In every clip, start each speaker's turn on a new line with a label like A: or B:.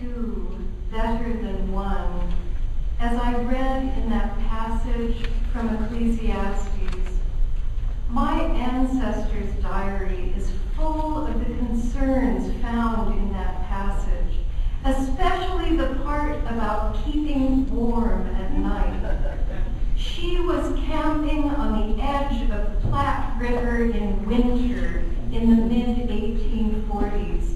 A: two better than one, as I read in that passage from Ecclesiastes. My ancestor's diary is full of the concerns found in that passage, especially the part about keeping warm at night. She was camping on the edge of the Platte River in winter in the mid-1840s.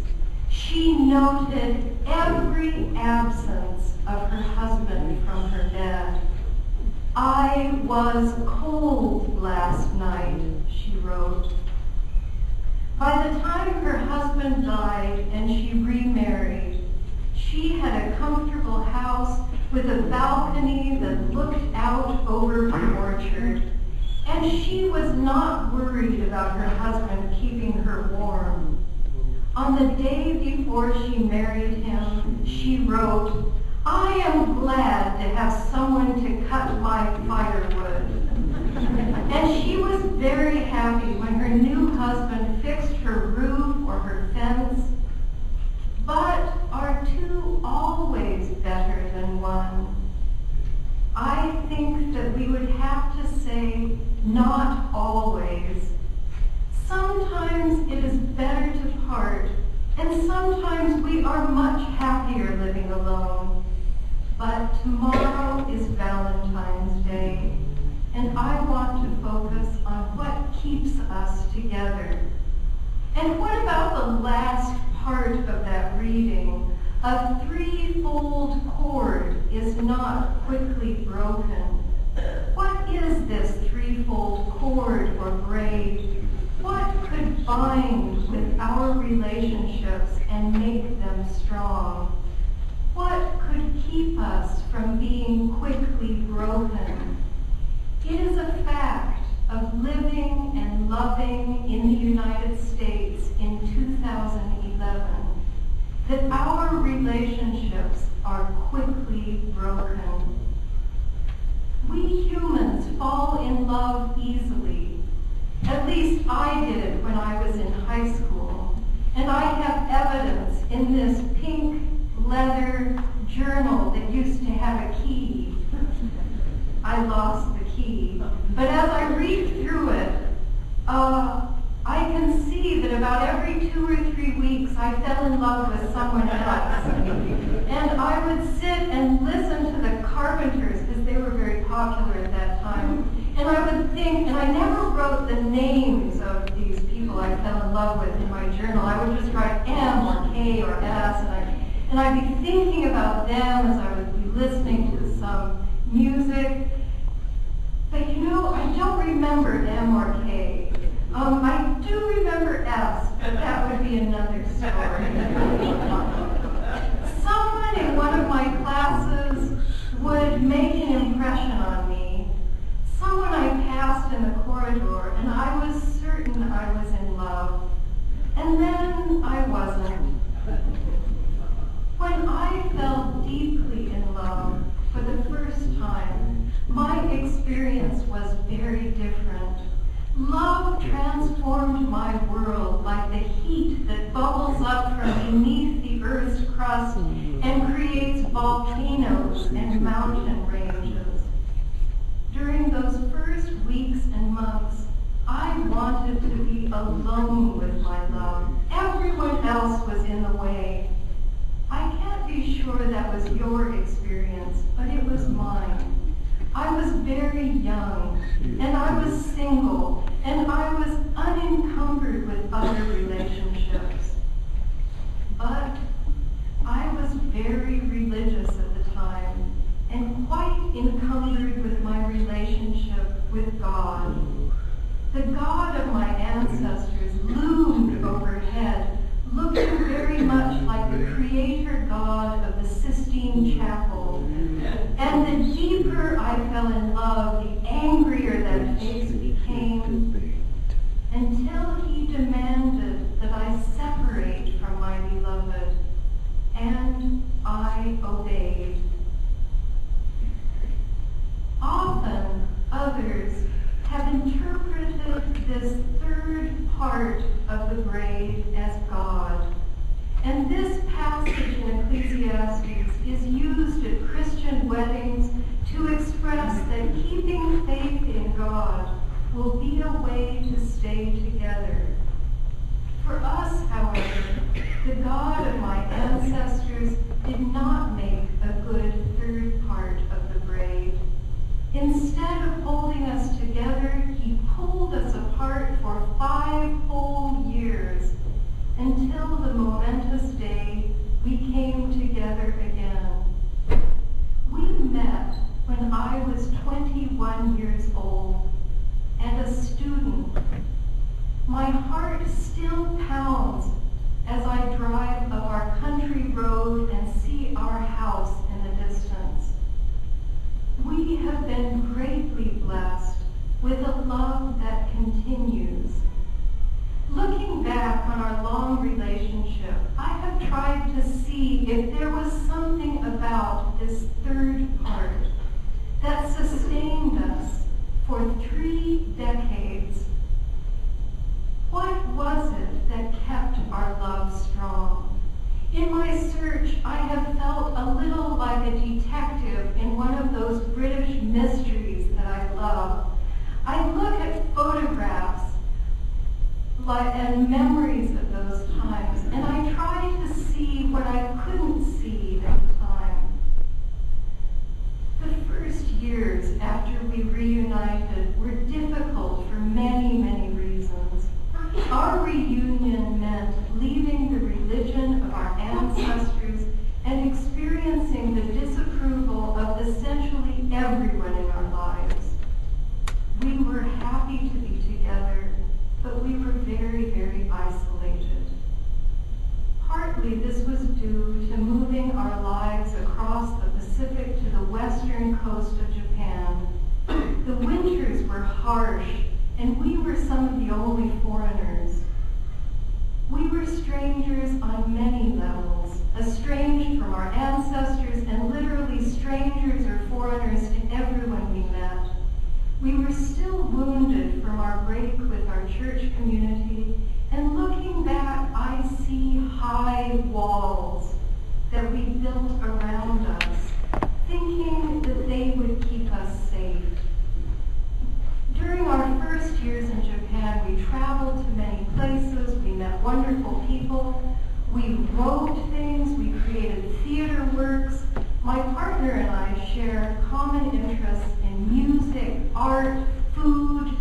A: She noted every absence of her husband from her bed. "I was cold last night," she wrote. By the time her husband died and she remarried, she had a comfortable house with a balcony that looked out over the orchard, and she was not worried about her husband keeping her warm. On the day before she married him, she wrote, "I am glad to have someone to cut my firewood." And she was very happy when her new husband fixed her roof or her fence. But are two always better than one? I think that we would have to say not always. Sometimes it is better to part, and sometimes we are much happier living alone. But tomorrow is Valentine's Day, and I want to focus on what keeps us together. And what about the last part of that reading? A threefold cord is not quickly broken. What is this threefold cord or braid? What could bind with our relationships and make them strong? What could keep us from being quickly broken? It is a fact of living and loving in the United States in 2011 that our relationships are quickly broken. We humans fall in love easily. At least I did when I was in high school, and I have evidence in this pink leather journal that used to have a key. I lost the key, but as I read through it, I can see that about every 2 or 3 weeks I fell in love with someone else. And I would sit and listen to the Carpenters, because they were very popular at that time. And I would think, and I never wrote the names of these people I fell in love with in my journal. I would just write M or K or S, and I'd be thinking about them as I would be listening to some music. But I don't remember M or K. I do remember S, but that would be another story. Someone in one of my classes would make an impression on me. Someone I passed in the corridor, and I was certain I was in love. And then I wasn't. When I fell deeply in love for the first time, my experience was very different. Love transformed my world like the heat that bubbles up from beneath the Earth's crust and creates volcanoes and mountain ranges. During those first weeks and months, I wanted to be alone with my love. Everyone else was in the way. I can't be sure that was your experience, but it was mine. I was very young, and I was single, and I was unencumbered with other relationships. But I was very religious at the time, and quite encumbered with my relationship with God. The God of my ancestors loomed overhead, looking very much like the creator God of the Sistine Chapel. And the deeper I fell in love, the angrier that face became, until he demanded that I separate from my beloved, and I obeyed. Often others have interpreted this third part of the braid as God. And this passage in Ecclesiastes is used at Christian weddings to express that keeping faith in God will be a way to stay together. For us, however, the God of my ancestors did not make a good third part of the braid. Instead of holding us together, he pulled us apart for 5 whole years until the momentous day we came together again. We met when I was 21 years old and a student. My heart still pounds as I drive up our country road and see our house in the distance. We have been greatly blessed with a love that continues. Looking back on our long relationship, I have tried to see if there was something about this third part that sustained us for 3 decades. What was it that kept our love strong? In my search, I have felt a little like a detective in one of those British mysteries that I love. I look at photographs and memories of those times, and I try to see what I couldn't see at the time. The first years after we reunited were difficult for many, many reasons. Our reunion meant leaving the religion of our ancestors and experiencing the disapproval of essentially everyone in our lives. We were happy to be together, but we were very, very isolated. Partly this was due to moving our lives across the Pacific to the western coast of Japan. The winters were harsh, and we were some of the only foreigners. We were strangers on many levels, estranged from our ancestors and literally strangers or foreigners to everyone we met. We were still wounded from our break with our church community, and looking back, I see high walls that we built around us, thinking that they would keep us safe. During our first years in Japan, we traveled to many places, we met wonderful people, we wrote things, we created theater works. My partner and I shared common interests in music, art, food,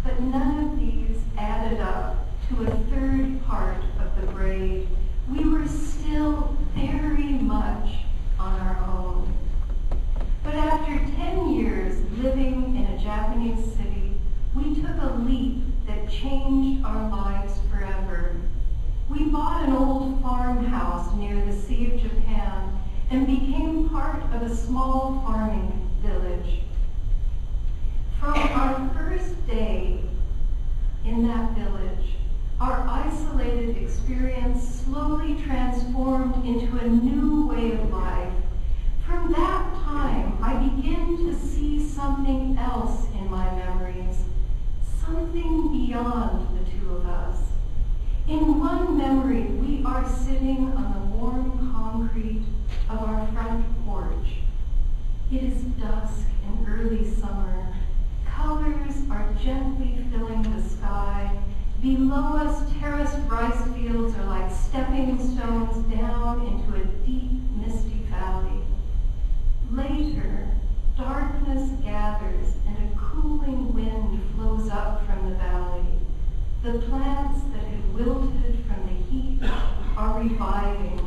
A: but none of these added up to a third part of the braid. We were still very much on our own. But after 10 years living in a Japanese city, we took a leap that changed our lives forever. We bought an old farmhouse near the Sea of Japan and became part of a small farming village. From our first day in that village, our isolated experience slowly transformed into a new way of life. From that time, I begin to see something else in my memories, something beyond the two of us. In one memory, we are sitting on the warm concrete of our front porch. It is dusk in early summer. Colors are gently filling the sky. Below us, terraced rice fields are like stepping stones down into a deep, misty valley. Later, darkness gathers and a cooling wind flows up from the valley. The plants that had wilted from the heat are reviving.